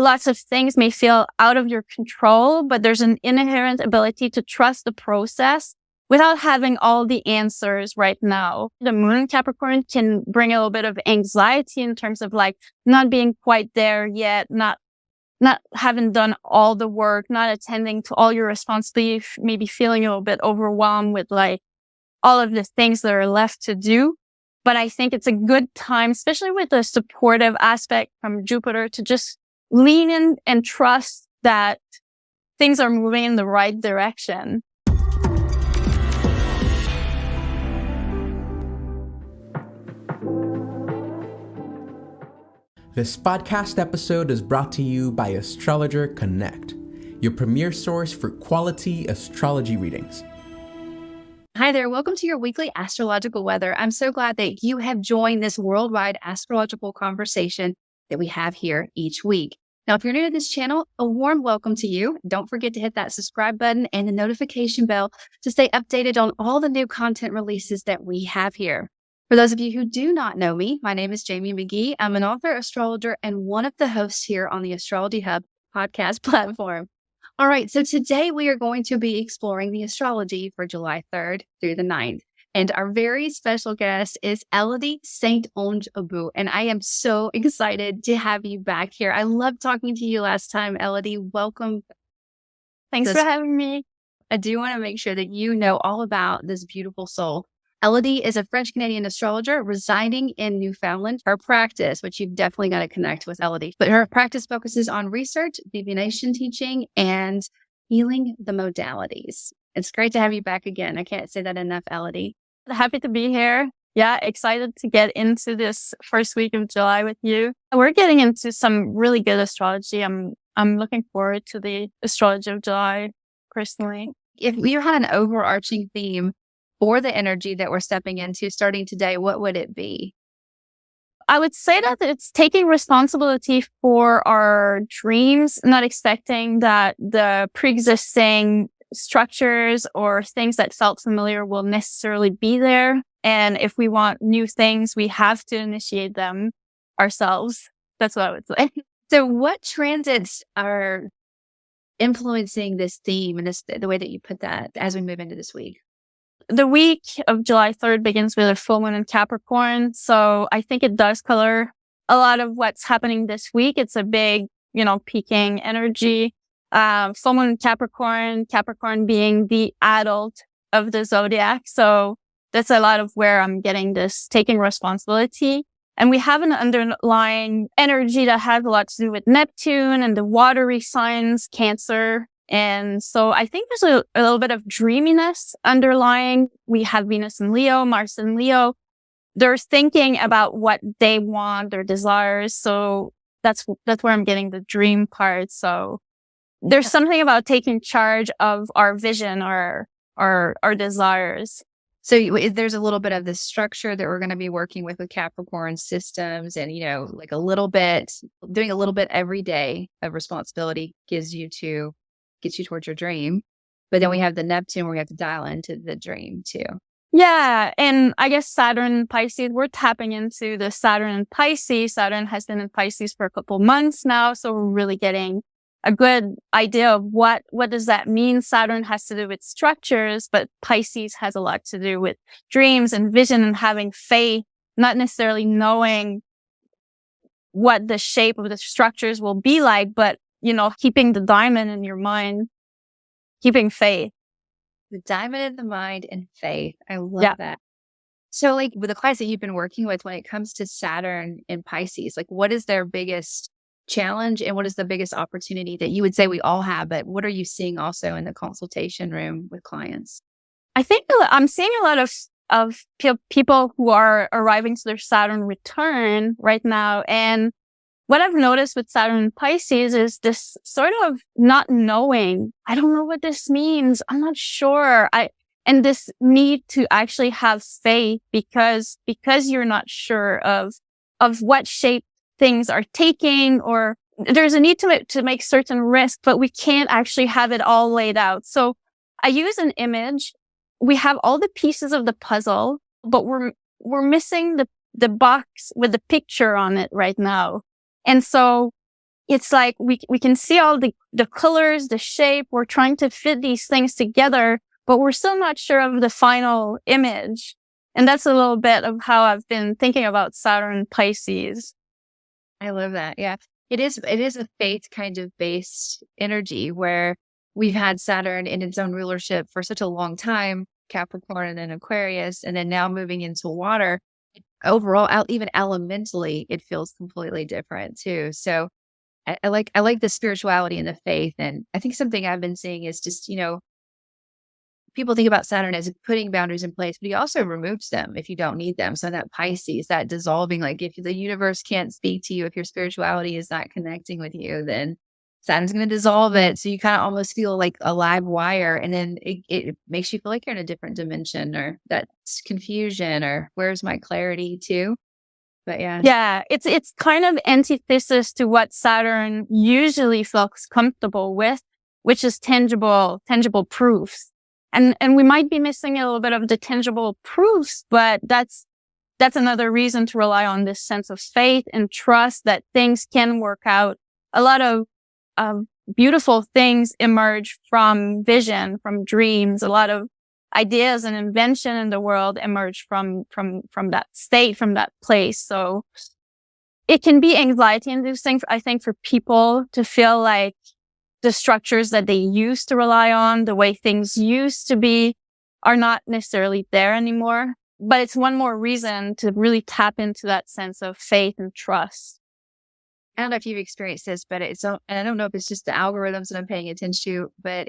lots of things may feel out of your control, but there's an inherent ability to trust the process without having all the answers right now. The moon in Capricorn can bring a little bit of anxiety in terms of like not being quite there yet, not having done all the work, not attending to all your responsibilities, maybe feeling a little bit overwhelmed with like all of the things that are left to do. But I think it's a good time, especially with the supportive aspect from Jupiter, to just lean in and trust that things are moving in the right direction. This podcast episode is brought to you by Astrologer Connect, your premier source for quality astrology readings. Hi there. Welcome to your weekly astrological weather. I'm so glad that you have joined this worldwide astrological conversation that we have here each week. Now, if you're new to this channel, a warm welcome to you. Don't forget to hit that subscribe button and the notification bell to stay updated on all the new content releases that we have here. For those of you who do not know me, my name is Jamie McGee. I'm an author, astrologer, and one of the hosts here on the Astrology Hub podcast platform. All right, so today we are going to be exploring the astrology for July 3rd through the 9th. And our very special guest is Elodie Saint Onge Abu. And I am so excited to have you back here. I loved talking to you last time, Elodie. Welcome. Thanks for having me. I do want to make sure that you know all about this beautiful soul. Elodie is a French-Canadian astrologer residing in Newfoundland. Her practice, which you've definitely got to connect with Elodie, but her practice focuses on research, divination teaching, and healing the modalities. It's great to have you back again. I can't say that enough, Elodie. Happy to be here. Yeah, excited to get into this first week of July with you. We're getting into some really good astrology. I'm looking forward to the astrology of July, personally. If you had an overarching theme for the energy that we're stepping into starting today, what would it be? I would say that it's taking responsibility for our dreams, not expecting that the pre-existing structures or things that felt familiar will necessarily be there. And if we want new things, we have to initiate them ourselves. That's what I would say. So what transits are influencing this theme and the way that you put that as we move into this week? The week of July 3rd begins with a full moon in Capricorn. So I think it does color a lot of what's happening this week. It's a big, peaking energy. Full moon in Capricorn being the adult of the zodiac. So that's a lot of where I'm getting this taking responsibility. And we have an underlying energy that has a lot to do with Neptune and the watery signs, Cancer. And so I think there's a little bit of dreaminess underlying. We have Venus in Leo, Mars in Leo. They're thinking about what they want, their desires. So that's where I'm getting the dream part. So there's something about taking charge of our vision, our desires. So there's a little bit of the structure that we're going to be working with Capricorn systems and, like doing a little bit every day of responsibility gets you towards your dream. But then we have the Neptune where we have to dial into the dream too. Yeah. And I guess Saturn and Pisces, we're tapping into the Saturn and Pisces. Saturn has been in Pisces for a couple months now. So we're really getting a good idea of what does that mean. Saturn has to do with structures, but Pisces has a lot to do with dreams and vision and having faith, not necessarily knowing what the shape of the structures will be like, but keeping the diamond in your mind, keeping faith. The diamond in the mind and faith. I love that. So with the clients that you've been working with, when it comes to Saturn and Pisces, what is their biggest challenge and what is the biggest opportunity that you would say we all have, but what are you seeing also in the consultation room with clients? I think I'm seeing a lot of people who are arriving to their Saturn return right now. And what I've noticed with Saturn and Pisces is this sort of not knowing. I don't know what this means. I'm not sure. And this need to actually have faith because you're not sure of what shape things are taking, or there's a need to make certain risks, but we can't actually have it all laid out. So I use an image. We have all the pieces of the puzzle, but we're missing the box with the picture on it right now. And so it's like we can see all the colors, the shape. We're trying to fit these things together, but we're still not sure of the final image. And that's a little bit of how I've been thinking about Saturn Pisces. I love that. Yeah. It is a faith kind of based energy where we've had Saturn in its own rulership for such a long time, Capricorn and then Aquarius, and then now moving into water. Overall, even elementally, it feels completely different too. So I like the spirituality and the faith. And I think something I've been seeing is just, people think about Saturn as putting boundaries in place, but he also removes them if you don't need them. So that Pisces, that dissolving, like if the universe can't speak to you, if your spirituality is not connecting with you, then Saturn's going to dissolve it. So you kind of almost feel like a live wire. And then it makes you feel like you're in a different dimension, or that's confusion, or where's my clarity too? But yeah. Yeah, it's kind of antithesis to what Saturn usually feels comfortable with, which is tangible proofs. And we might be missing a little bit of the tangible proofs, but that's another reason to rely on this sense of faith and trust that things can work out. A lot of beautiful things emerge from vision, from dreams. A lot of ideas and invention in the world emerge from that state, from that place. So it can be anxiety inducing, I think, for people to feel like the structures that they used to rely on, the way things used to be, are not necessarily there anymore. But it's one more reason to really tap into that sense of faith and trust. I don't know if you've experienced this, but and I don't know if it's just the algorithms that I'm paying attention to, but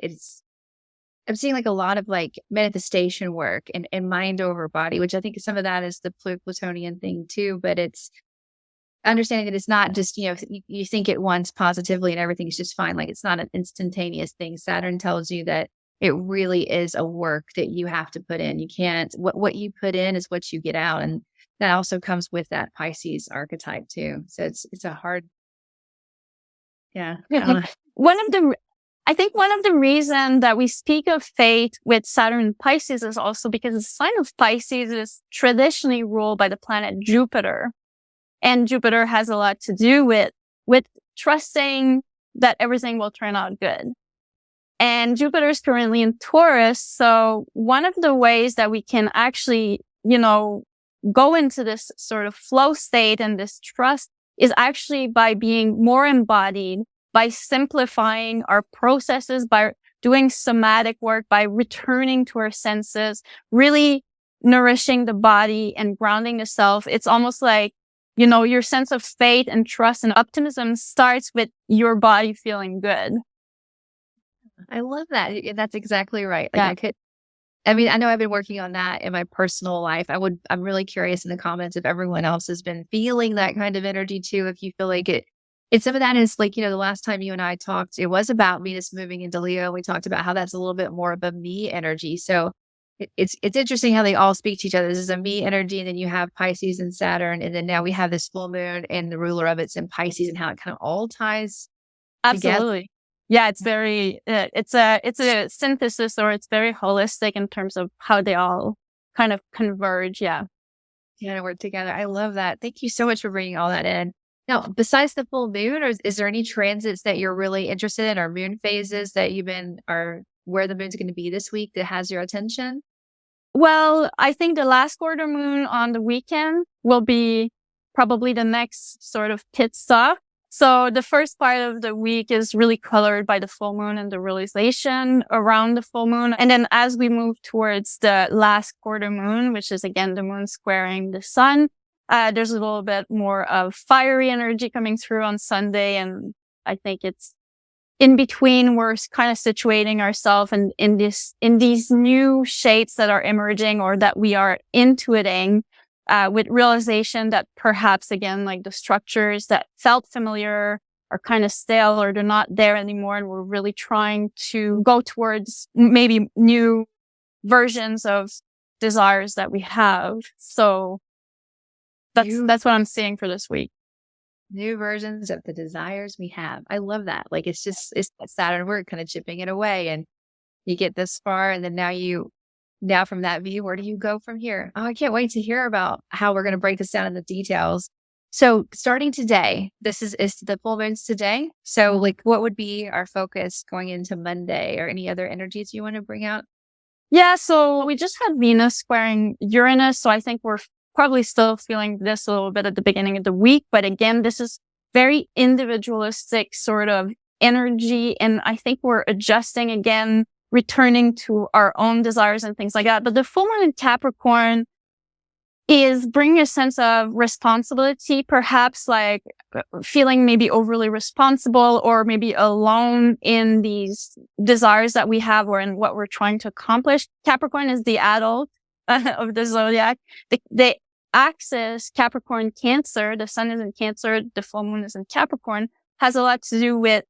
I'm seeing like a lot of like manifestation work and mind over body, which I think some of that is the Plutonian thing too, but it's understanding that it's not just, you think it once positively and everything's just fine. Like it's not an instantaneous thing. Saturn tells you that it really is a work that you have to put in. You can't, what you put in is what you get out. And that also comes with that Pisces archetype too. So it's a hard, yeah. I think one of the reasons that we speak of fate with Saturn and Pisces is also because the sign of Pisces is traditionally ruled by the planet Jupiter. And Jupiter has a lot to do with trusting that everything will turn out good. And Jupiter is currently in Taurus. So one of the ways that we can actually, go into this sort of flow state and this trust is actually by being more embodied, by simplifying our processes, by doing somatic work, by returning to our senses, really nourishing the body and grounding the self. It's almost like, your sense of faith and trust and optimism starts with your body feeling good. I love that. That's exactly right. Yeah. I know I've been working on that in my personal life. I'm really curious in the comments if everyone else has been feeling that kind of energy too. If you feel like it, some of that is like, the last time you and I talked, it was about Venus moving into Leo. We talked about how that's a little bit more of a me energy. So it's interesting how they all speak to each other. This is a me energy, and then you have Pisces and Saturn, and then now we have this full moon and the ruler of it's in Pisces, and how it kind of all ties Absolutely. together. Yeah, it's very, it's a synthesis, or it's very holistic in terms of how they all kind of converge. Yeah. Yeah, to work together. I love that. Thank you so much for bringing all that in. Now, besides the full moon, is there any transits that you're really interested in, or moon phases that or where the moon's going to be this week that has your attention? Well, I think the last quarter moon on the weekend will be probably the next sort of pit stop. So the first part of the week is really colored by the full moon and the realization around the full moon. And then as we move towards the last quarter moon, which is again the moon squaring the sun, there's a little bit more of fiery energy coming through on Sunday. And I think it's in between, we're kind of situating ourselves in these new shapes that are emerging, or that we are intuiting, with realization that perhaps, again, like the structures that felt familiar are kind of stale, or they're not there anymore. And we're really trying to go towards maybe new versions of desires that we have. So that's what I'm seeing for this week. New versions of the desires we have. I love that. Like, it's that Saturn, we're kind of chipping it away, and you get this far, and then now from that view, where do you go from here? Oh, I can't wait to hear about how we're going to break this down in the details. So starting today, this is the full moon's today. So like what would be our focus going into Monday or any other energies you want to bring out? Yeah, so we just had Venus squaring Uranus, so I think we're probably still feeling this a little bit at the beginning of the week. But again, this is very individualistic sort of energy, and I think we're adjusting again, returning to our own desires and things like that. But the full moon in Capricorn is bringing a sense of responsibility, perhaps like feeling maybe overly responsible or maybe alone in these desires that we have or in what we're trying to accomplish. Capricorn is the adult of the zodiac. The axis Capricorn Cancer, the sun is in Cancer, the full moon is in Capricorn, has a lot to do with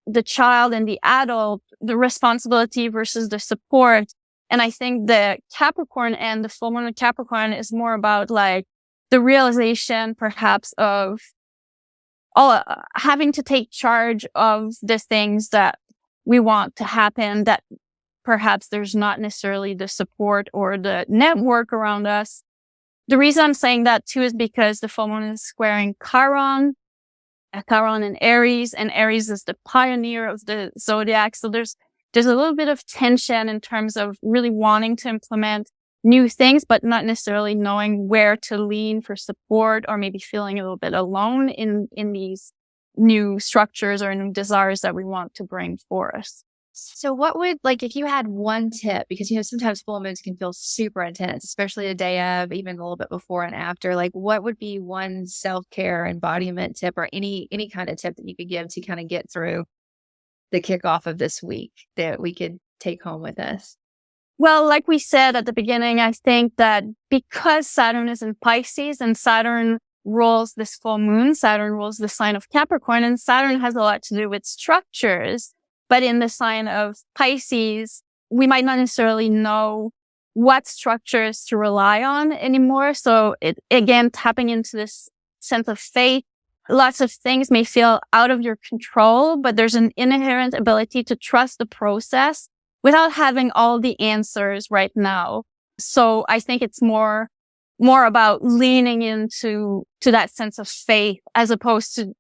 the child and the adult, the responsibility versus the support. And I think the Capricorn and the full moon of Capricorn is more about like the realization perhaps of having to take charge of the things that we want to happen, that perhaps there's not necessarily the support or the network around us. The reason I'm saying that too is because the full moon is squaring Chiron in Aries, and Aries is the pioneer of the zodiac. So there's a little bit of tension in terms of really wanting to implement new things, but not necessarily knowing where to lean for support, or maybe feeling a little bit alone in these new structures or new desires that we want to bring for us. So what would, like, if you had one tip, because, sometimes full moons can feel super intense, especially the day of, even a little bit before and after, like what would be one self-care embodiment tip or any kind of tip that you could give to kind of get through the kickoff of this week that we could take home with us? Well, like we said at the beginning, I think that because Saturn is in Pisces and Saturn rules this full moon, Saturn rules the sign of Capricorn, and Saturn has a lot to do with structures. But in the sign of Pisces, we might not necessarily know what structures to rely on anymore. So again, tapping into this sense of faith, lots of things may feel out of your control, but there's an inherent ability to trust the process without having all the answers right now. So I think it's more about leaning into that sense of faith as opposed to,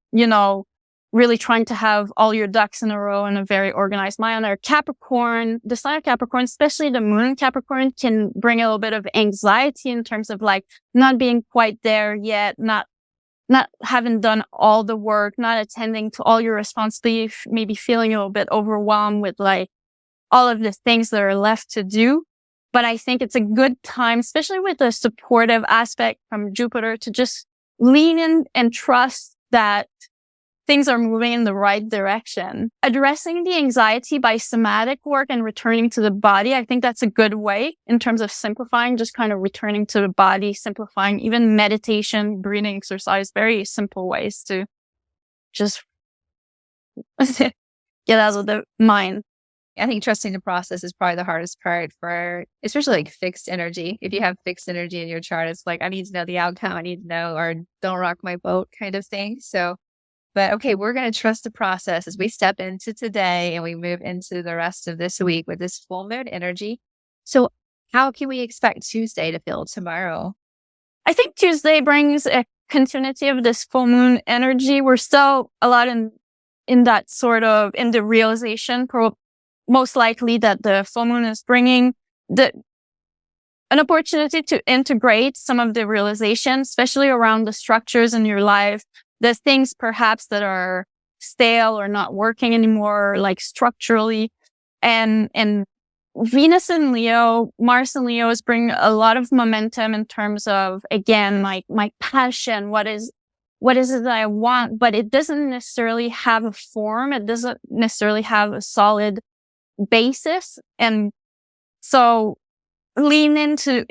really trying to have all your ducks in a row in a very organized manner. Capricorn, the sign of Capricorn, especially the moon in Capricorn, can bring a little bit of anxiety in terms of like not being quite there yet, not having done all the work, not attending to all your responsibility, maybe feeling a little bit overwhelmed with like all of the things that are left to do. But I think it's a good time, especially with the supportive aspect from Jupiter, to just lean in and trust that things are moving in the right direction. Addressing the anxiety by somatic work and returning to the body, I think that's a good way in terms of simplifying, just kind of returning to the body, simplifying, even meditation, breathing exercise, very simple ways to just get out of the mind. I think trusting the process is probably the hardest part for, especially like fixed energy. If you have fixed energy in your chart, it's like, I need to know the outcome. I need to know, or don't rock my boat kind of thing. So, but okay, we're going to trust the process as we step into today and we move into the rest of this week with this full moon energy. So how can we expect Tuesday to feel tomorrow? I think Tuesday brings a continuity of this full moon energy. We're still a lot in that sort of, in the realization, most likely that the full moon is bringing an opportunity to integrate some of the realizations, especially around the structures in your life, the things perhaps that are stale or not working anymore, like structurally. And Venus and Leo, Mars and Leo is bringing a lot of momentum in terms of, again, like my passion, what is it that I want, but it doesn't necessarily have a form. It doesn't necessarily have a solid basis. And so leaning to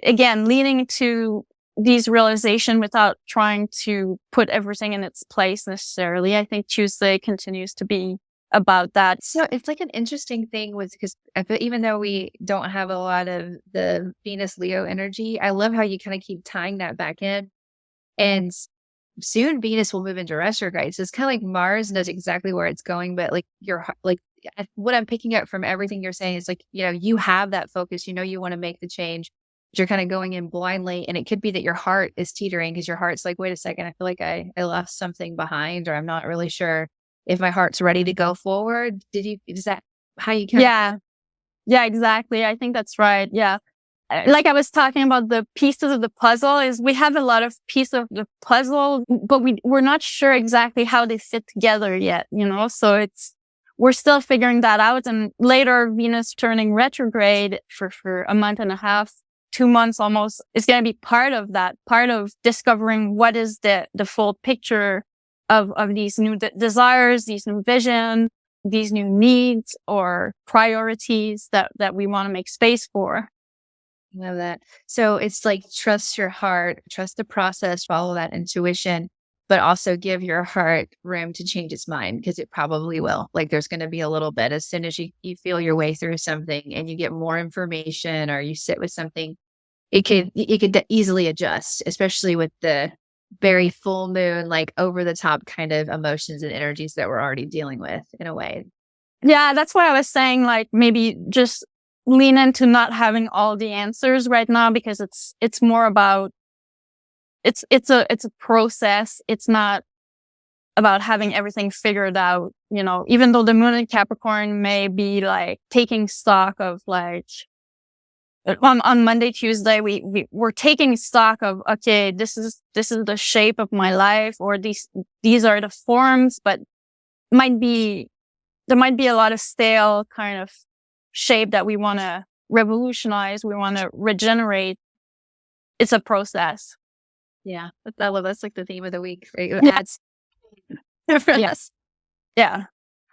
these realization without trying to put everything in its place necessarily. I think Tuesday continues to be about that. So it's like an interesting thing because even though we don't have a lot of the Venus Leo energy, I love how you kind of keep tying that back in. And soon Venus will move into retrograde. So it's kind of like Mars knows exactly where it's going, but like what I'm picking up from everything you're saying is like, you have that focus, you want to make the change. you're kind of going in blindly, and it could be that your heart is teetering because your heart's like, wait a second, I feel like I left something behind, or I'm not really sure if my heart's ready to go forward. Is that how you kind of? Yeah. Yeah, exactly. I think that's right. Yeah. Like I was talking about the pieces of the puzzle is we have a lot of pieces of the puzzle, but we're not sure exactly how they fit together yet, so we're still figuring that out. And later Venus turning retrograde for a month and a half, 2 months almost, is going to be part of that, part of discovering what is the full picture of these new desires, these new vision, these new needs or priorities that we want to make space for. Love that. So it's like, trust your heart, trust the process, follow that intuition, but also give your heart room to change its mind, because it probably will. Like, there's going to be a little bit as soon as you feel your way through something and you get more information or you sit with something, it could easily adjust, especially with the very full moon, like over the top kind of emotions and energies that we're already dealing with in a way. Yeah, that's why I was saying, like, maybe just lean into not having all the answers right now, because it's more about it's a process. It's not about having everything figured out, even though the moon in Capricorn may be like taking stock of, like, on Monday, Tuesday, we're taking stock of, okay, this is the shape of my life, or these are the forms, but there might be a lot of stale kind of shape that we want to revolutionize. We want to regenerate. It's a process. Yeah. That's like the theme of the week, right? It Yeah. adds. Yes. Yeah.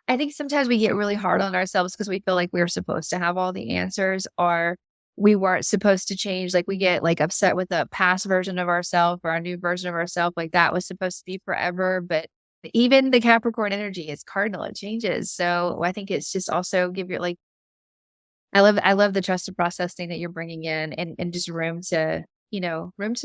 I think sometimes we get really hard on ourselves because we feel like we're supposed to have all the answers, or we weren't supposed to change. Like, we get like upset with the past version of ourselves or a new version of ourselves. Like, that was supposed to be forever. But even the Capricorn energy is cardinal. It changes. So I think it's just also give your, like, I love the trusted process thing that you're bringing in, and just room to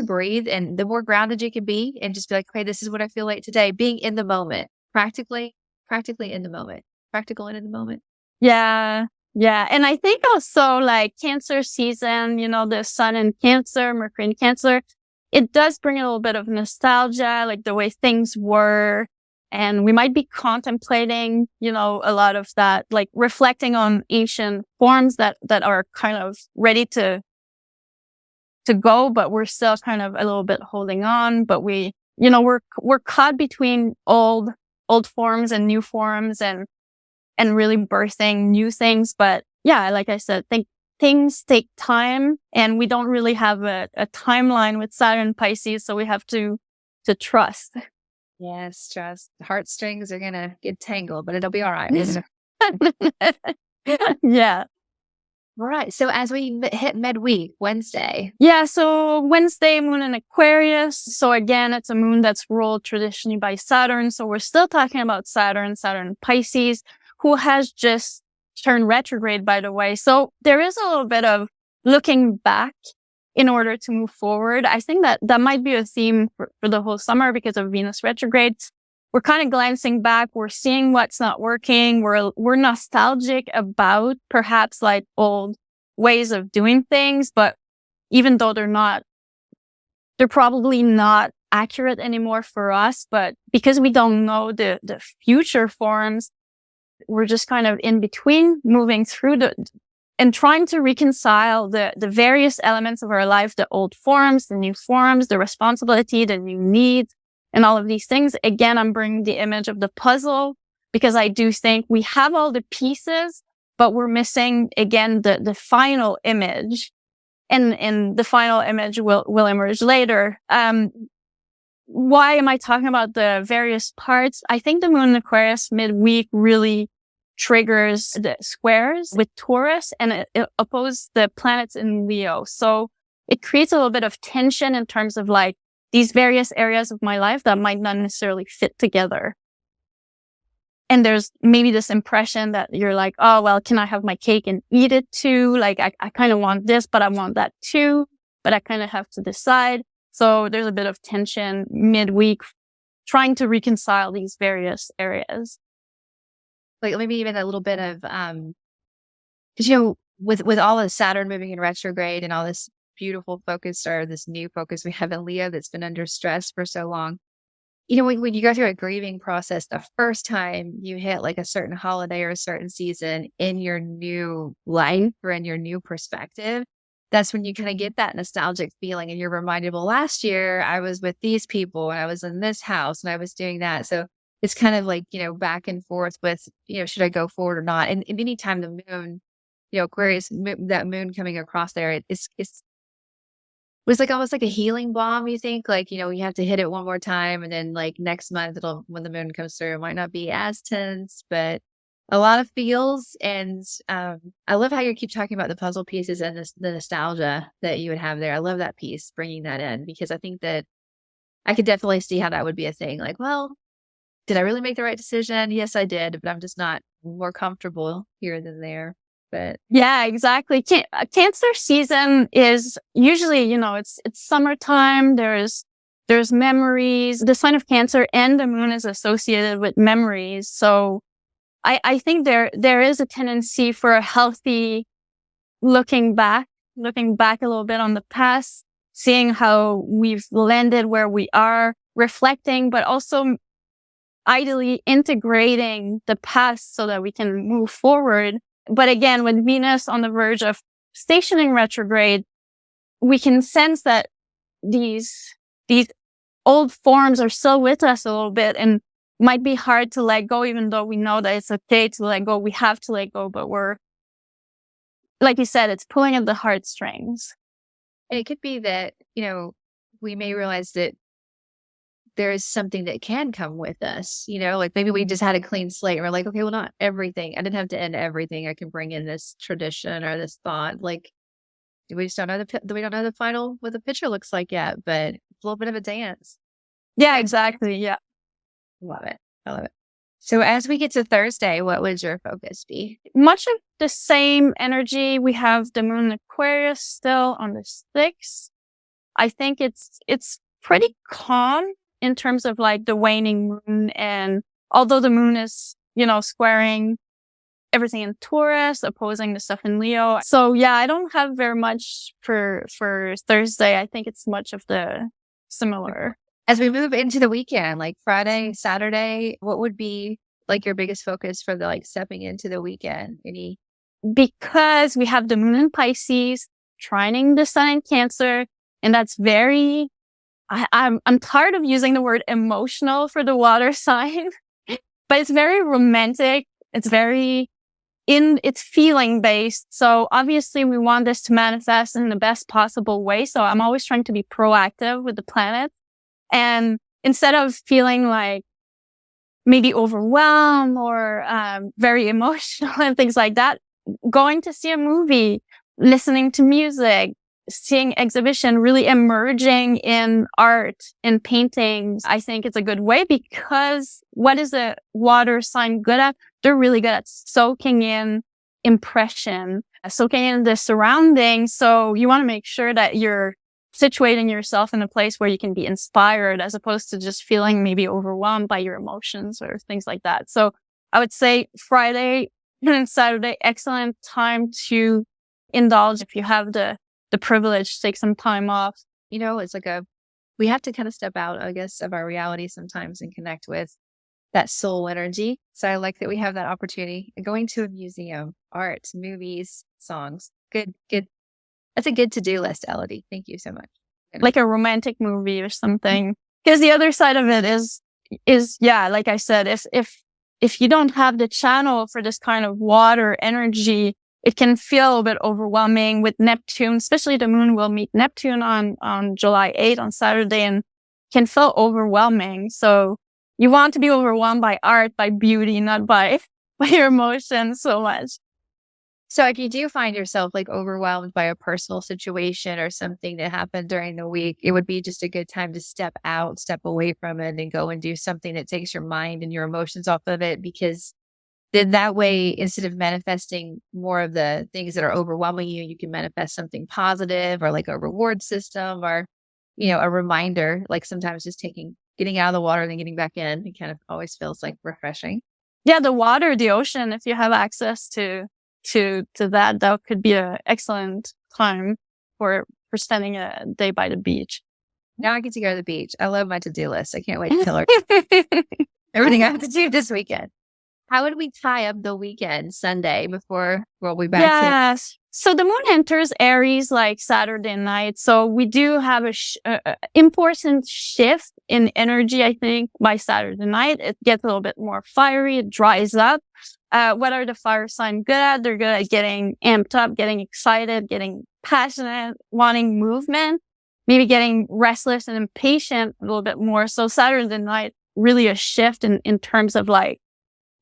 breathe. And the more grounded you can be and just be like, okay, this is what I feel like today, being in the moment, practically in the moment, practical and in the moment. Yeah. Yeah. And I think also, like, Cancer season, the sun in Cancer, Mercury in Cancer, it does bring a little bit of nostalgia, like the way things were. And we might be contemplating, a lot of that, like reflecting on ancient forms that are kind of ready to go, but we're still kind of a little bit holding on. But we're caught between old forms and new forms, and really birthing new things. But yeah, like I said, things take time, and we don't really have a timeline with Saturn Pisces, so we have to trust. Yes, trust. Heartstrings are gonna get tangled, but it'll be all right. Yeah. All right. So as we hit midweek, Wednesday. Yeah. So Wednesday, moon in Aquarius. So again, it's a moon that's ruled traditionally by Saturn. So we're still talking about Saturn Pisces, who has just turned retrograde, by the way. So there is a little bit of looking back in order to move forward. I think that might be a theme for the whole summer because of Venus retrograde. We're kind of glancing back. We're seeing what's not working. We're nostalgic about perhaps like old ways of doing things, but even though they're probably not accurate anymore for us. But because we don't know the future forms, we're just kind of in between, moving through and trying to reconcile the various elements of our life, the old forms, the new forms, the responsibility, the new needs, and all of these things. Again, I'm bringing the image of the puzzle because I do think we have all the pieces, but we're missing, again, the final image. And the final image will emerge later. Why am I talking about the various parts? I think the moon in Aquarius midweek really triggers the squares with Taurus, and it opposes the planets in Leo. So it creates a little bit of tension in terms of like these various areas of my life that might not necessarily fit together. And there's maybe this impression that you're like, oh, well, can I have my cake and eat it too? Like, I kind of want this, but I want that too. But I kind of have to decide. So there's a bit of tension midweek trying to reconcile these various areas. Like maybe even a little bit of, because, with all of Saturn moving in retrograde and all this beautiful focus or this new focus we have in Leo that's been under stress for so long. You know, when you go through a grieving process, the first time you hit like a certain holiday or a certain season in your new life or in your new perspective, that's when you kind of get that nostalgic feeling and you're reminded, well, last year I was with these people and I was in this house and I was doing that. So it's kind of like, back and forth with, should I go forward or not? And anytime the moon, Aquarius, that moon coming across there, it's was like almost like a healing balm, you think? Like, you have to hit it one more time and then like next month when the moon comes through, it might not be as tense, but a lot of feels. And I love how you keep talking about the puzzle pieces and the nostalgia that you would have there. I love that piece, bringing that in, because I think that I could definitely see how that would be a thing. Like, well, did I really make the right decision? Yes, I did, but I'm just not more comfortable here than there. But Yeah, exactly. Cancer season is usually, it's summertime. There's memories. The sign of Cancer and the moon is associated with memories. So I think there is a tendency for a healthy looking back a little bit on the past, seeing how we've landed where we are, reflecting, but also ideally integrating the past so that we can move forward. But again, with Venus on the verge of stationing retrograde, we can sense that these old forms are still with us a little bit and might be hard to let go, even though we know that it's okay to let go. We have to let go, but we're, like you said, it's pulling at the heartstrings. it could be that, we may realize that there is something that can come with us, like maybe we just had a clean slate and we're like, okay, well, not everything. I didn't have to end everything. I can bring in this tradition or this thought. Like, we just don't know we don't know the final, what the picture looks like yet, but it's a little bit of a dance. Yeah, exactly. Yeah. Love it. I love it. So as we get to Thursday, what would your focus be? Much of the same energy. We have the moon in Aquarius still on the 6th. I think it's pretty calm in terms of like the waning moon. And although the moon is, squaring everything in Taurus, opposing the stuff in Leo. So yeah, I don't have very much for Thursday. I think it's much of the similar. As we move into the weekend, like Friday, Saturday, what would be like your biggest focus for the like stepping into the weekend? Because we have the moon in Pisces, trining the sun in Cancer, and that's very, I'm tired of using the word emotional for the water sign, but it's very romantic. It's it's feeling based. So obviously we want this to manifest in the best possible way. So I'm always trying to be proactive with the planet. And instead of feeling like maybe overwhelmed or very emotional and things like that, going to see a movie, listening to music, seeing exhibition, really emerging in art, in paintings, I think it's a good way, because what is a water sign good at? They're really good at soaking in impression, soaking in the surroundings. So you want to make sure that you're situating yourself in a place where you can be inspired, as opposed to just feeling maybe overwhelmed by your emotions or things like that. So I would say Friday and Saturday, excellent time to indulge if you have the privilege to take some time off. It's like we have to kind of step out, I guess, of our reality sometimes and connect with that soul energy. So I like that we have that opportunity. Going to a museum, art, movies, songs. Good. That's a good to-do list, Elodie. Thank you so much. Like a romantic movie or something. Because the other side of it is yeah, like I said, if you don't have the channel for this kind of water energy, it can feel a bit overwhelming with Neptune, especially the moon will meet Neptune on July 8th on Saturday, and can feel overwhelming. So you want to be overwhelmed by art, by beauty, not by your emotions so much. So if you do find yourself like overwhelmed by a personal situation or something that happened during the week, it would be just a good time to step away from it and go and do something that takes your mind and your emotions off of it, because then that way, instead of manifesting more of the things that are overwhelming you, you can manifest something positive, or like a reward system, or, a reminder, like sometimes just getting out of the water and then getting back in. It kind of always feels like refreshing. Yeah, the water, the ocean, if you have access to that could be an excellent time for for spending a day by the beach. Now I get to go to the beach. I love my to-do list. I can't wait to tell her everything I have to do this weekend. How would we tie up the weekend Sunday before we'll be back? Yes. So the moon enters Aries like Saturday night. So we do have a important shift in energy, I think, by Saturday night. It gets a little bit more fiery. It dries up. What are the fire signs good at? They're good at getting amped up, getting excited, getting passionate, wanting movement, maybe getting restless and impatient a little bit more. So Saturday night, really a shift in terms of like,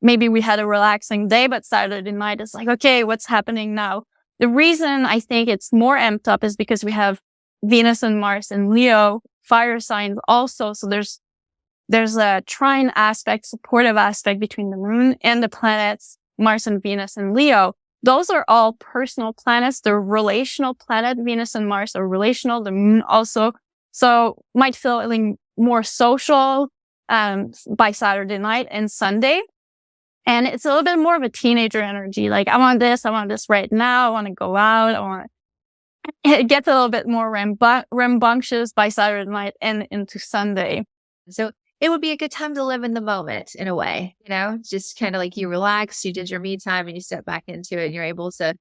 maybe we had a relaxing day, but Saturday night is like, okay, what's happening now? The reason I think it's more amped up is because we have Venus and Mars and Leo, fire signs also. So there's a trine aspect, supportive aspect between the moon and the planets, Mars and Venus and Leo. Those are all personal planets. They're relational planet. Venus and Mars are relational. The moon also. So might feeling more social, by Saturday night and Sunday. And it's a little bit more of a teenager energy. Like, I want this right now. I want to go out. It gets a little bit more rambunctious by Saturday night and into Sunday. So it would be a good time to live in the moment in a way, just kind of like you relaxed, you did your me time and you step back into it and you're able to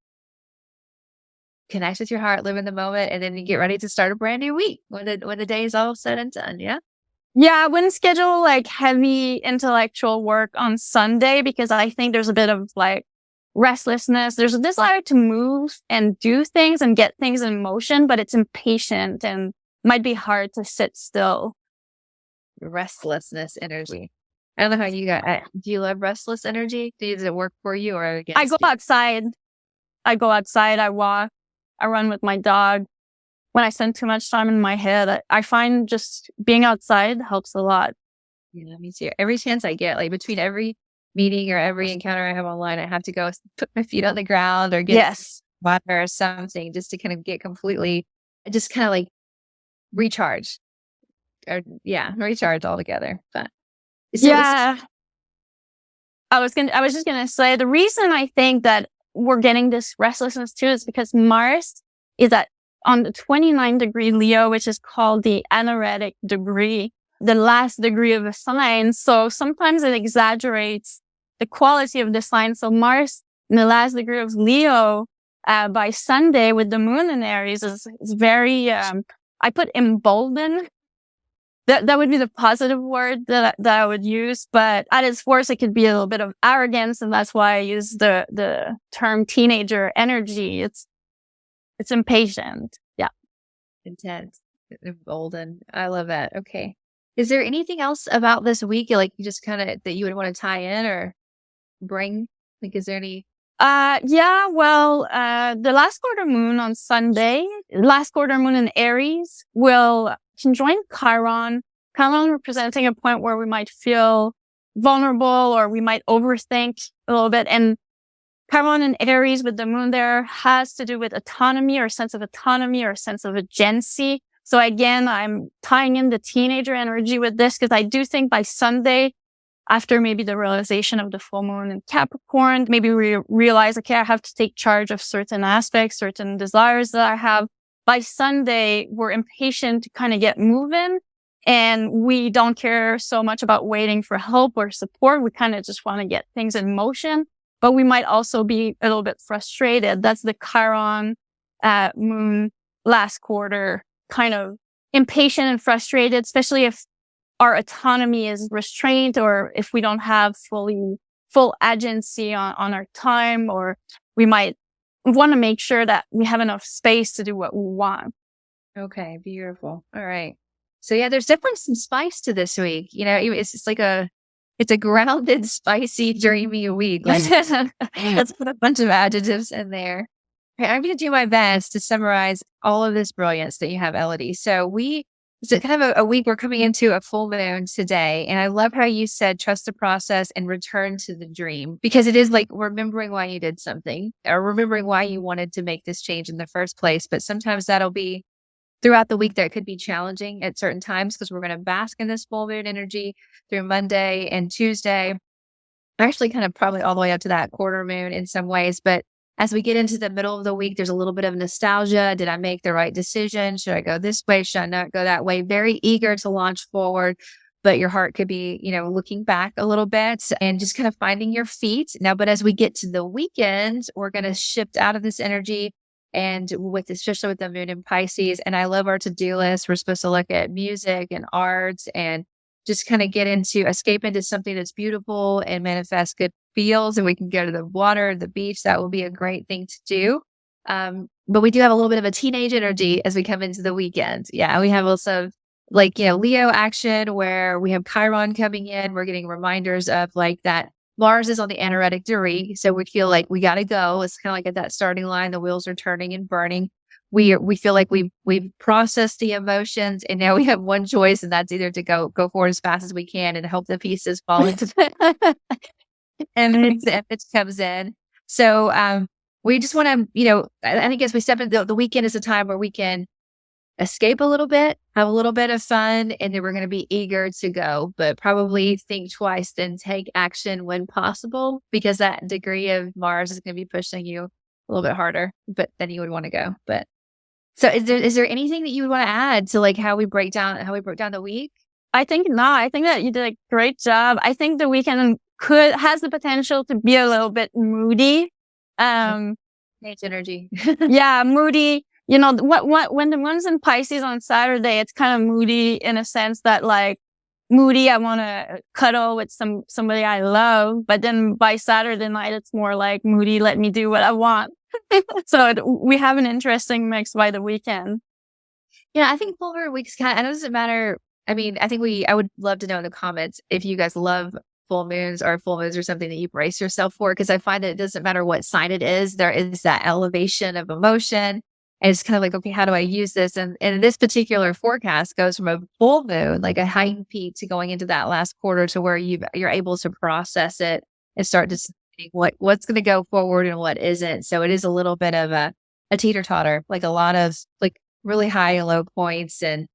connect with your heart, live in the moment, and then you get ready to start a brand new week when the day is all said and done. Yeah. Yeah, I wouldn't schedule like heavy intellectual work on Sunday because I think there's a bit of like restlessness. There's a desire to move and do things and get things in motion, but it's impatient and might be hard to sit still. Restlessness energy. I don't know how you got. Do you love restless energy? Does it work for you or against I go outside. I walk. I run with my dog. When I spend too much time in my head, I find just being outside helps a lot. Yeah, me too. Every chance I get, like between every meeting or every encounter I have online, I have to go put my feet on the ground or get water or something just to kind of get completely, just kind of like recharge. Recharge altogether. But I was just gonna say the reason I think that we're getting this restlessness too is because Mars is on the 29 degree Leo, which is called the anoretic degree, the last degree of a sign. So sometimes it exaggerates the quality of the sign. So Mars in the last degree of Leo, by Sunday with the moon in Aries is very, I put emboldened. That would be the positive word that I would use. But at its worst, it could be a little bit of arrogance. And that's why I use the term teenager energy. It's impatient. Yeah. Intense. Emboldened. I love that. Okay. Is there anything else about this week like you just kind of that you would want to tie in or bring? Like, is there any? The last quarter moon on Sunday, last quarter moon in Aries will conjoin Chiron. Chiron representing a point where we might feel vulnerable or we might overthink a little bit. And Chiron in Aries with the moon there has to do with autonomy or sense of autonomy or sense of agency. So again, I'm tying in the teenager energy with this because I do think by Sunday, after maybe the realization of the full moon in Capricorn, maybe we realize, okay, I have to take charge of certain aspects, certain desires that I have. By Sunday, we're impatient to kind of get moving and we don't care so much about waiting for help or support. We kind of just want to get things in motion. But we might also be a little bit frustrated. That's the Chiron moon last quarter, kind of impatient and frustrated, especially if our autonomy is restrained or if we don't have full agency on our time, or we might want to make sure that we have enough space to do what we want. Okay, beautiful. All right. So yeah, there's definitely some spice to this week. It's a grounded, spicy, dreamy week. Let's put a bunch of adjectives in there. Okay, I'm going to do my best to summarize all of this brilliance that you have, Elodie. So it's kind of a week. We're coming into a full moon today. And I love how you said, trust the process and return to the dream, because it is like remembering why you did something or remembering why you wanted to make this change in the first place. But sometimes that'll be throughout the week that could be challenging at certain times because we're going to bask in this full moon energy through Monday and Tuesday. Actually kind of probably all the way up to that quarter moon in some ways. But As we get into the middle of the week, there's a little bit of nostalgia. Did I make the right decision? Should I go this way? Should I not go that way? Very eager to launch forward, but your heart could be, looking back a little bit and just kind of finding your feet. Now, but as we get to the weekend, we're going to shift out of this energy and especially with the moon in Pisces. And I love our to-do list. We're supposed to look at music and art and just kind of escape into something that's beautiful and manifest good feels. And we can go to the water, the beach. That will be a great thing to do. But we do have a little bit of a teenage energy as we come into the weekend. Yeah, we have also Leo action where we have Chiron coming in. We're getting reminders of that Mars is on the anaretic degree. So we feel like we got to go. It's kind of like at that starting line, the wheels are turning and burning. We feel like we've processed the emotions and now we have one choice, and that's either to go forward as fast as we can and hope the pieces fall into and then the image comes in. So we just want to, I think as we step into the weekend is a time where we can escape a little bit, have a little bit of fun, and then we're going to be eager to go, but probably think twice, then take action when possible, because that degree of Mars is going to be pushing you a little bit harder, but then you would want to go. But so is there anything that you would want to add to how we broke down the week? I think not. I think that you did a great job. I think the weekend has the potential to be a little bit moody. Change energy. Yeah, moody. When the one's in Pisces on Saturday, it's kind of moody in a sense that moody, I want to cuddle with somebody I love. But then by Saturday night, it's more like moody, let me do what I want. So we have an interesting mix by the weekend. Yeah, I think full moon weeks it doesn't matter. I mean, I would love to know in the comments if you guys love full moons are something that you brace yourself for, because I find that it doesn't matter what sign it is, there is that elevation of emotion. And it's kind of okay, how do I use this? And this particular forecast goes from a full moon, like a heightened peak, to going into that last quarter to where you're able to process it and start to see what's going to go forward and what isn't. So it is a little bit of a teeter-totter, a lot of really high and low points, and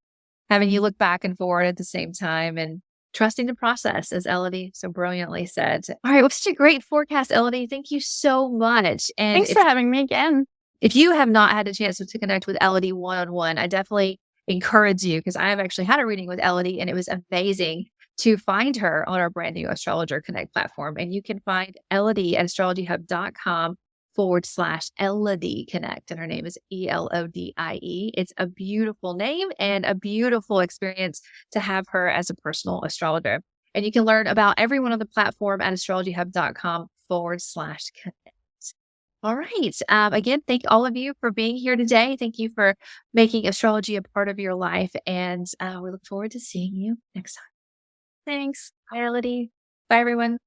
having you look back and forward at the same time and trusting the process, as Elodie so brilliantly said. All right, well, such a great forecast, Elodie. Thank you so much. And thanks for having me again. If you have not had a chance to connect with Elodie one-on-one, I definitely encourage you, because I have actually had a reading with Elodie and it was amazing, to find her on our brand new Astrologer Connect platform. And you can find Elodie at astrologyhub.com/Elodie Connect. And her name is Elodie. It's a beautiful name and a beautiful experience to have her as a personal astrologer. And you can learn about everyone on the platform at astrologyhub.com/Connect. All right. Again, thank all of you for being here today. Thank you for making astrology a part of your life. And we look forward to seeing you next time. Thanks. Bye, Elodie. Bye, everyone.